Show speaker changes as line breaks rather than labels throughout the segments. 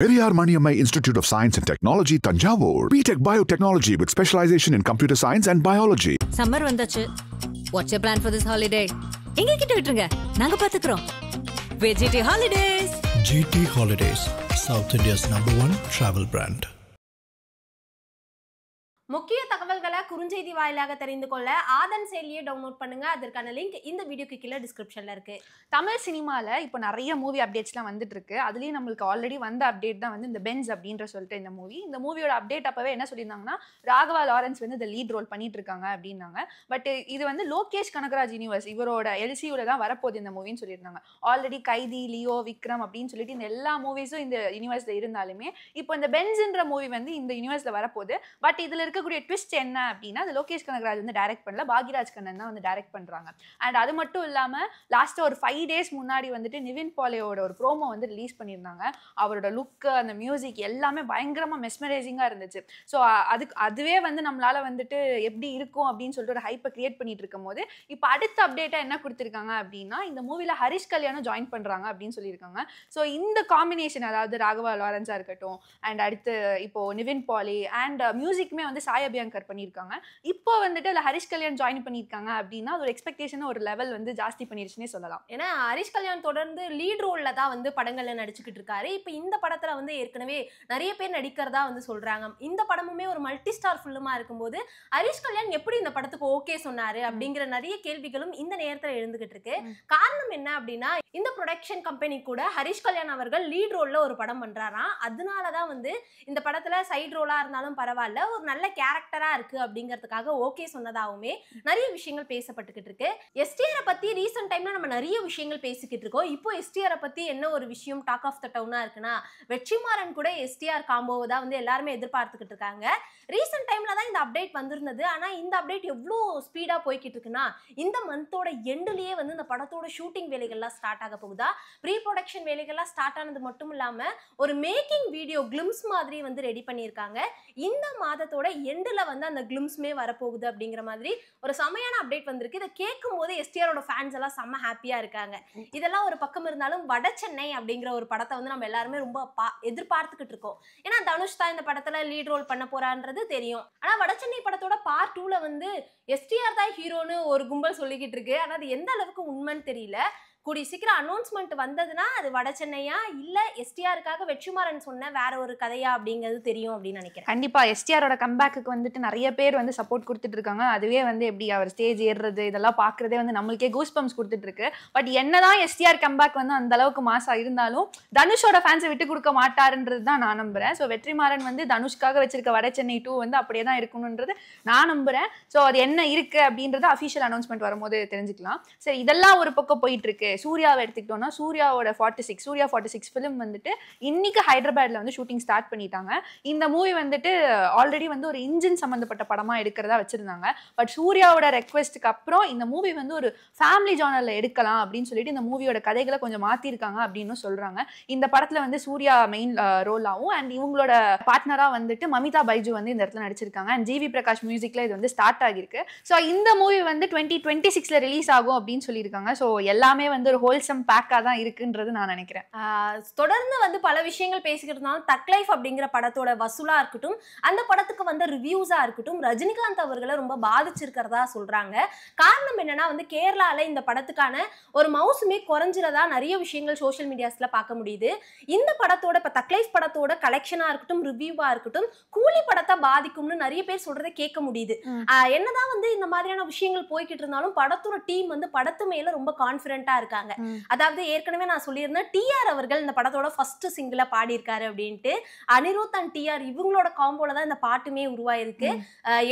Periyar Maniammai Institute of Science and Technology, Tanjavur. BTech Biotechnology with specialization in computer science and biology.
Summer vandachu. What's your plan for this holiday? எங்க கிட்ட விட்டுருங்க. நாங்க பாத்துக்கிறோம். GT Holidays.
GT Holidays, South India's #1 travel brand.
முக்கிய தகவல்களை குறுஞ்செய்தி வாயிலாக தெரிந்து கொள்ள ஆதன் செயலியை டவுன்லோட் பண்ணுங்க. அதற்கான லிங்க் இந்த வீடியோக்கு கீழே டிஸ்கிரிப்ஷன்ல இருக்கு.
தமிழ் சினிமாவில் இப்போ நிறைய மூவி அப்டேட்ஸ்லாம் வந்துட்டு இருக்கு. அதுலேயும் நம்மளுக்கு ஆல்ரெடி வந்த அப்டேட் தான் வந்து இந்த பென்ஸ் அப்படின்ற சொல்லிட்டு இந்த மூவியோட அப்டேட் அப்பவே என்ன சொல்லியிருந்தாங்கன்னா, ராகவா லாரன்ஸ் வந்து இந்த லீட் ரோல் பண்ணிட்டு இருக்காங்க அப்படின்னாங்க. பட் இது வந்து லோகேஷ் கனகராஜ் யூனிவர்ஸ் இவரோட எல்சியூல தான் வரப்போகுது இந்த மூவின்னு சொல்லியிருந்தாங்க. ஆல்ரெடி கைதி, லியோ, விக்ரம் அப்படின்னு சொல்லிட்டு இந்த எல்லா மூவிஸும் இந்த யூனிவர்ஸ்ல இருந்தாலுமே இப்போ இந்த பென்ஸ்ன்ற மூவி வந்து இந்த யூனிவர்ஸ்ல வரப்போகுது. பட் இதுல இருக்கக்கூடிய ட்விஸ்ட் என்ன அப்படின்னா, அது லோகேஷ் கனகராஜ் வந்து டைரக்ட் பண்ணல, பாக்யராஜ் கண்ணன் தான் வந்து டைரக்ட் பண்றாங்க. அண்ட் அது மட்டும் இல்லாம லாஸ்ட் ஒரு 5 days முன்னாடி வந்துட்டு நிவின் பாலியோட ஒரு ப்ரோமோ வந்து ரிலீஸ் பண்ணியிருந்தாங்க. அவரோட லுக், அந்த மியூசிக் எல்லாமே பயங்கரமா மெஸ்மரைசிங்கா இருந்துச்சு. ஸோ அதுவே வந்து நம்மளால வந்துட்டு எப்படி இருக்கும் அப்படின்னு சொல்லிட்டு ஒரு ஹைப்பை கிரியேட் பண்ணிட்டு இருக்கும் போது இப்போ அடுத்த அப்டேட்டா என்ன கொடுத்திருக்காங்க அப்படின்னா, இந்த மூவில ஹரிஷ் கல்யாணும் ஜாயின் பண்றாங்க அப்படின்னு சொல்லியிருக்காங்க. ஸோ இந்த காம்பினேஷன், அதாவது ராகவா லாரன்ஸா இருக்கட்டும் அண்ட் அடுத்து இப்போ நிவின் பாலி அண்ட் மியூசிக்குமே வந்து சாய் அபியங்கர் பண்ணியிருக்காங்க. இப்போ வந்துட்டு இல்லை ஹரிஷ் கல்யாண் ஜாயின் பண்ணியிருக்காங்க அப்படின்னா அது ஒரு எக்ஸ்பெக்டேஷன் ஒரு லெவல் வந்து ஜாஸ்தி பண்ணிருச்சுன்னே சொல்லலாம்.
ஏன்னா ஹரிஷ் கல்யாண் தொடர்ந்து லீட் ரோல்ல தான் வந்து படங்கள்ல நடிச்சுக்கிட்டு இருக்காரு. இப்போ இந்த படத்துல வந்து ஏற்கனவே நிறைய பேர் நடிக்கிறதா வந்து சொல்றாங்க. இந்த படமுமே ஒரு மல்டி ஸ்டார் ஃபில்மா இருக்கும்போது ஹரிஷ் கல்யாண் எப்படி இந்த படத்துக்கு ஓகே சொன்னாரு அப்படிங்கிற நிறைய கேள்விகளும் இந்த நேரத்துல எழுந்துகிட்டு இருக்கு. காரணம் என்ன அப்படின்னா, இந்த ப்ரொடக்ஷன் கம்பெனி கூட ஹரிஷ் கல்யாண் அவர்கள் லீட் ரோல்ல ஒரு படம் பண்றாராம். அதனாலதான் வந்து இந்த படத்துல சைட் ரோலா இருந்தாலும் பரவாயில்ல, ஒரு நல்ல கேரக்டரா இருக்கு அப்படிங்கிறதுக்காக ஓகே சொன்னதாகவுமே நிறைய விஷயங்கள் பேசப்பட்டுக்கிட்டு இருக்கு. எஸ்டிஆரை பத்தி ரீசெண்ட் டைம்ல நம்ம நிறைய விஷயங்கள் பேசிக்கிட்டு இருக்கோம். இப்போ எஸ்டிஆரை பத்தி என்ன ஒரு விஷயம் டாக் ஆஃப் த டவுனா இருக்குன்னா, வெற்றிமாறன் கூட எஸ்டிஆர் காம்போவை தான் வந்து எல்லாருமே எதிர்பார்த்துக்கிட்டு இருக்காங்க. ரீசெண்ட் டைம்ல தான் இந்த அப்டேட் வந்திருந்தது. ஆனா இந்த அப்டேட் எவ்வளோ ஸ்பீடா போய்கிட்டு இருக்குன்னா, இந்த மந்தோட எண்டுலயே வந்து இந்த படத்தோட ஷூட்டிங் வேலைகள்லாம் ஸ்டார்ட் ஆக போகுதா. ப்ரீ ப்ரொடக்ஷன் வேலைகள்லாம் ஸ்டார்ட் ஆனது மட்டும் இல்லாம ஒரு மேக்கிங் வீடியோ கிளிம்ஸ் மாதிரி வந்து ரெடி பண்ணியிருக்காங்க. இந்த மாதத்தோட எண்டுல வந்து அந்த கிளிம்ஸ்மே வரப்போகுது அப்படிங்கிற மாதிரி ஒரு செமையான அப்டேட் வந்திருக்கு. இதை கேட்கும் போது எஸ்டிஆரோட ஃபேன்ஸ் எல்லாம் செம்ம ஹாப்பியா இருக்காங்க. இதெல்லாம் ஒரு பக்கம் இருந்தாலும் வட சென்னை அப்படிங்கிற ஒரு படத்தை வந்து நம்ம எல்லாருமே ரொம்ப எதிர்பார்த்துக்கிட்டு இருக்கோம். ஏன்னா தனுஷ் தான் இந்த படத்துல லீட் ரோல் பண்ண போறான்றது தெரியும். ஆனா வட சென்னை படத்தோட பார்ட் 2ல வந்து எஸ்டிஆர் தான் ஹீரோன்னு ஒரு கும்பல் சொல்லிக்கிட்டு இருக்கு. ஆனா அது எந்த அளவுக்கு உண்மைன்னு தெரியல. கூடிய சீக்கிரம் அனௌன்ஸ்மெண்ட் வந்ததுன்னா அது வட சென்னையா இல்ல எஸ்டிஆருக்காக வெற்றிமாறன் சொன்ன வேற ஒரு கதையா அப்படிங்கிறது தெரியும் அப்படின்னு நினைக்கிறேன்.
கண்டிப்பா எஸ்டிஆரோட கம்பேக்கு வந்துட்டு நிறைய பேர் வந்து சப்போர்ட் கொடுத்துட்டு இருக்காங்க. அதுவே வந்து எப்படி அவர் ஸ்டேஜ் ஏறுறது இதெல்லாம் பாக்குறதே வந்து நம்மளுக்கே கூஸ் பம்ப்ஸ் கொடுத்துட்டு இருக்கு. பட் என்னதான் எஸ்டிஆர் கம்பேக் வந்து அந்த அளவுக்கு மாசா இருந்தாலும் தனுஷோட ஃபேன்ஸை விட்டு கொடுக்க மாட்டாருன்றது தான் நான் நம்புறேன். ஸோ வெற்றிமாறன் வந்து தனுஷ்காக வச்சிருக்க வட சென்னை 2 வந்து அப்படியே தான் இருக்கணும்ன்றது நான் நம்புறேன். ஸோ அது என்ன இருக்கு அப்படின்றது அஃபிஷியல் அனௌன்ஸ்மெண்ட் வரும்போது தெரிஞ்சுக்கலாம். சரி, இதெல்லாம் ஒரு பக்கம் போயிட்டு இருக்கு. சூர்யாவை எடுத்துக்கிட்டோம்னா, சூர்யாவோட 46 ஃபிலிம் வந்துட்டு இன்னைக்கு ஹைதராபாத்ல வந்து ஷூட்டிங் ஸ்டார்ட் பண்ணிட்டாங்க. இந்த மூவி வந்துட்டு ஆல்ரெடி வந்து ஒரு இன்ஜின் சம்பந்தப்பட்ட படமா எடுக்கிறதா வச்சிருந்தாங்க. பட் சூர்யாவோட ரெக்வெஸ்ட்டுக்கு அப்புறம் இந்த மூவி வந்து ஒரு ஃபேமிலி ஜானர்ல எடுக்கலாம் அப்படின்னு சொல்லிட்டு இந்த மூவியோட கதைகளை கொஞ்சம் மாத்திருக்காங்க அப்படின்னு சொல்றாங்க. இந்த படத்துல வந்து சூர்யா மெயின் ரோல் ஆகும் அண்ட் இவங்களோட பார்ட்னரா வந்துட்டு மமிதா பைஜு வந்து இந்த இடத்துல நடிச்சிருக்காங்க. அண்ட் ஜிவி பிரகாஷ் மியூசிக்ல இது வந்து ஸ்டார்ட் ஆகிருக்கு. ஸோ இந்த மூவி வந்து 2026ல ரிலீஸ் ஆகும் அப்படின்னு சொல்லியிருக்காங்க. ஸோ எல்லாமே வந்து ஒரு ஹோல்சம் பேக்கா தான் இருக்குன்றது நான் நினைக்கிறேன்.
தொடர்ந்து வந்து பல விஷயங்கள் பேசிக்கிட்டு இருந்தாலும் தக் லைஃப் அப்படிங்கிற படத்தோட வசூலா இருக்கட்டும், அந்த படத்துக்கு வந்த ரிவ்யூஸா இருக்கட்டும், ரஜினிகாந்த் அவர்களை ரொம்ப பாதிச்சிருக்கிறதா சொல்றாங்க. காரணம் என்னன்னா வந்து கேரளால இந்த படத்துக்கான ஒரு மவுசுமே குறைஞ்சிரதா நிறைய விஷயங்கள் சோஷியல் மீடியாஸ்ல பார்க்க முடியுது. இந்த படத்தோட இப்ப தக் லைஃப் படத்தோட கலெக்ஷனா இருக்கட்டும், ரிவ்யூவா இருக்கட்டும், கூலி படத்தை பாதிக்கும்னு நிறைய பேர் சொல்றதை கேட்க முடியுது. என்னதான் வந்து இந்த மாதிரியான விஷயங்கள் போய்கிட்டு இருந்தாலும் படத்தோட டீம் வந்து படத்து மேல ரொம்ப கான்பிடென்ட்டா இருக்காங்க. அதாவது ஏற்கனவே நான் சொல்லியிருந்தேன், டிஆர் அவர்கள் இந்த படத்தோட ஃபர்ஸ்ட் சிங்கிள பாடியிருக்காரு அப்படின்ட்டு. அனிருத் அண்ட் டிஆர் இவங்களோட காம்போல தான் இந்த பாட்டுமே உருவாயிருக்கு.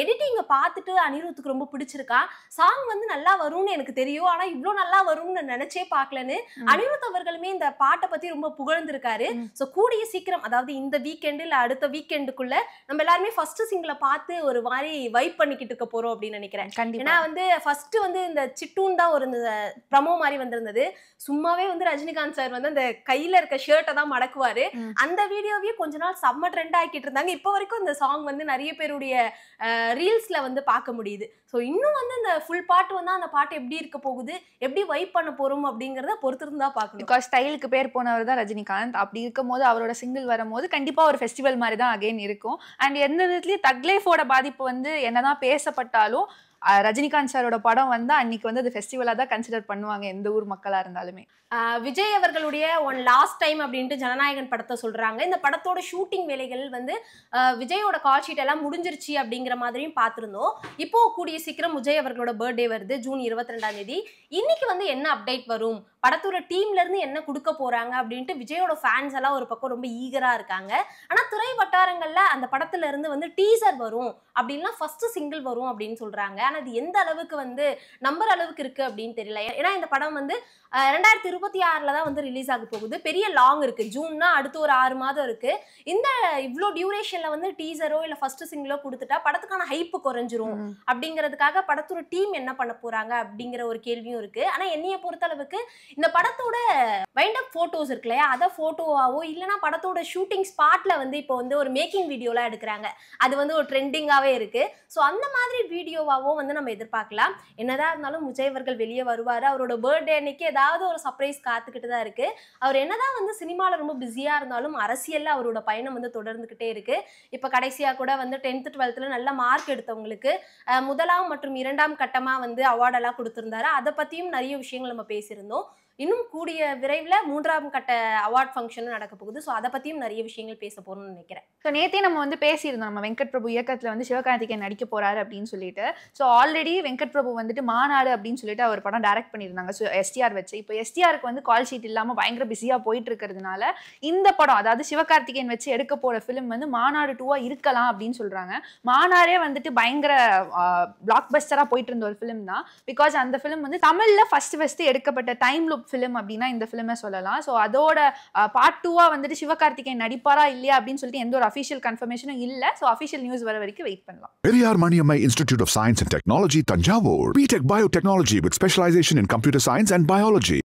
எடிட்டிங்க பார்த்துட்டு அனிருத்துக்கு ரொம்ப பிடிச்சிருக்கா. சாங் வந்து நல்லா வரும்னு எனக்கு தெரியும், ஆனா இவ்வளோ நல்லா வரும்னு நினைச்சே பார்க்கலன்னு அனிருத் அவர்களுமே இந்த பாட்டை பத்தி ரொம்ப புகழ்ந்திருக்காரு. ஸோ கூடிய சீக்கிரம், அதாவது இந்த வீக்கெண்டு இல்ல அடுத்த வீக்கெண்டுக்குள்ள நம்ம எல்லாருமே ஃபர்ஸ்ட் சிங்கிள பார்த்து ஒரு மாதிரி வைப் பண்ணிக்கிட்டு இருக்க போறோம் அப்படின்னு நினைக்கிறேன். ஏன்னா வந்து ஃபர்ஸ்ட் வந்து இந்த சிட்டூன் தான் ஒரு ப்ரமோ மாதிரி வந்திருந்தது. இருந்தது. சும்மாவே வந்து ரஜினிகாந்த் சார் வந்து அந்த கையில இருக்க ஷர்ட்டை தான் மடக்குவாரு. அந்த வீடியோவே கொஞ்ச நாள் செம்ம ட்ரெண்ட் ஆக்கிட்டு இருந்தாங்க. இப்போ வரைக்கும் இந்த சாங் வந்து நிறைய பேருடைய ரீல்ஸ்ல வந்து பார்க்க முடியுது. ஸோ இன்னும் வந்து இந்த ஃபுல் பாட்டு வந்து அந்த பாட்டு எப்படி இருக்க போகுது, எப்படி வைப் பண்ண போறோம் அப்படிங்கறத பொறுத்திருந்து தான் பார்க்கணும்.
பிகாஸ் ஸ்டைலுக்கு பேர் போனவர் தான் ரஜினிகாந்த். அப்படி இருக்கும் போது அவரோட சிங்கிள் வரும்போது கண்டிப்பா ஒரு ஃபெஸ்டிவல் மாதிரி தான் அகைன் இருக்கும். அண்ட் எந்த விதத்துலயும் தக் லைஃபோட பாதிப்பு வந்து என்னதான் பேசப்பட்டாலும் ரஜினிகாந்த் சாரோட படம் வந்து அன்னைக்கு வந்து அது ஃபெஸ்டிவலா தான் கன்சிடர் பண்ணுவாங்க எந்த ஊர் மக்களா இருந்தாலுமே.
விஜய் அவர்களுடைய ஒன் லாஸ்ட் டைம் அப்படின்ட்டு ஜனநாயகன் படத்தை சொல்றாங்க. இந்த படத்தோட ஷூட்டிங் வேலைகள் வந்து விஜயோட கால் ஷீட் எல்லாம் முடிஞ்சிருச்சு அப்படிங்கிற மாதிரியும் பார்த்திருந்தோம். இப்போ கூடிய சீக்கிரம் விஜய் அவர்களோட பர்த்டே வருது, ஜூன் 22 இன்னைக்கு வந்து என்ன அப்டேட் வரும், படத்தோட டீம்ல இருந்து என்ன கொடுக்க போறாங்க அப்படின்ட்டு விஜயோட ஃபேன்ஸ் எல்லாம் ஒரு பக்கம் ரொம்ப ஈகரா இருக்காங்க. ஆனா துறை வட்டாரங்கள்ல அந்த படத்துல இருந்து வந்து டீசர் வரும் அப்படின்னா ஃபர்ஸ்ட் சிங்கிள் வரும் அப்படின்னு சொல்றாங்க. ஆனா அது எந்த அளவுக்கு வந்து நம்பர் அளவுக்கு இருக்கு அப்படின்னு தெரியல. ஏன்னா இந்த படம் வந்து 2026 தான் வந்து ரிலீஸ் ஆக போகுது. பெரிய லாங் இருக்கு. ஜூன்னா அடுத்து ஒரு 6 மாதம் இருக்கு. இந்த இவ்வளோ டியூரேஷன்ல வந்து டீசரோ இல்ல ஃபர்ஸ்ட் சிங்கிளோ கொடுத்துட்டா படத்துக்கான ஹைப்பு குறைஞ்சிரும் அப்படிங்கிறதுக்காக படத்தோட டீம் என்ன பண்ண போறாங்க அப்படிங்கிற ஒரு கேள்வியும் இருக்கு. ஆனா என்னைய பொறுத்த அளவுக்கு இந்த படத்தோட வைண்ட் அப் போட்டோஸ் இருக்கு இல்லையா, அதை போட்டோவாவோ இல்லைன்னா படத்தோட ஷூட்டிங் ஸ்பாட்ல வந்து இப்போ வந்து ஒரு மேக்கிங் வீடியோலாம் எடுக்கிறாங்க. அது வந்து ஒரு ட்ரெண்டிங்காவே இருக்கு. ஸோ அந்த மாதிரி வீடியோவாவோ வந்து நம்ம எதிர்பார்க்கலாம். என்னதான் இருந்தாலும் விஜய் அவர்கள் வெளியே வருவாரு. அவரோட பர்த்டே அன்னைக்கு ஏதாவது ஒரு சர்ப்ரைஸ் காத்துக்கிட்டு தான் இருக்கு. அவர் என்னதான் வந்து சினிமாவில் ரொம்ப பிஸியா இருந்தாலும் அரசியல்ல அவரோட பயணம் வந்து தொடர்ந்துகிட்டே இருக்கு. இப்ப கடைசியா கூட வந்து 10th 12th நல்ல மார்க் எடுத்தவங்களுக்கு 1ஆம் மற்றும் 2ஆம் கட்டமா வந்து அவார்டெல்லாம் கொடுத்திருந்தாரு. அதை பத்தியும் நிறைய விஷயங்கள் நம்ம பேசியிருந்தோம். இன்னும் கூடிய விரைவில் 3ஆம் கட்ட அவார்ட் ஃபங்க்ஷனும் நடக்க போகுது. ஸோ அதை பற்றியும் நிறைய விஷயங்கள் பேச போகிறோம்னு நினைக்கிறேன்.
ஸோ நேற்றே நம்ம வந்து பேசியிருந்தோம், நம்ம வெங்கட் பிரபு இயக்கத்தில் வந்து சிவகார்த்திகேயன் நடிக்க போறாரு அப்படின்னு சொல்லிட்டு. ஸோ ஆல்ரெடி வெங்கட் பிரபு வந்துட்டு மாநாடு அப்படின்னு சொல்லிட்டு அவர் படம் டைரக்ட் பண்ணியிருந்தாங்க. ஸோ எஸ்டிஆர் வச்சு. இப்போ எஸ்டிஆருக்கு வந்து கால் ஷீட் இல்லாமல் பயங்கர பிஸியாக போயிட்டு இருக்கிறதுனால இந்த படம், அதாவது சிவகார்த்திகேயன் வச்சு எடுக்க போகிற ஃபிலிம் வந்து மாநாடு 2 இருக்கலாம் அப்படின்னு சொல்கிறாங்க. மாநாடே வந்துட்டு பயங்கர பிளாக் பஸ்டராக போயிட்டு இருந்த ஒரு ஃபிலிம் தான். பிகாஸ் அந்த ஃபிலிம் வந்து தமிழில் ஃபர்ஸ்ட் எடுக்கப்பட்ட டைம் லூப் ஃபிலிம் அப்படின்னா இந்த ஃபிலிமை சொல்லலாம். ஸோ அதோட பார்ட் 2 வந்துட்டு சிவகார்த்திகேயன் நடிப்பாரா இல்லையா அப்படின்னு சொல்லிட்டு எந்த ஒரு அஃபிஷியல் கன்ஃபர்மேஷனும் இல்லை. ஸோ அஃபிஷியல் நியூஸ் வர வரைக்கும் வெயிட் பண்ணலாம்.
Periyar Maniammai Institute of Science and Technology, Tanjavur. BTech Biotechnology with specialization in computer science and biology.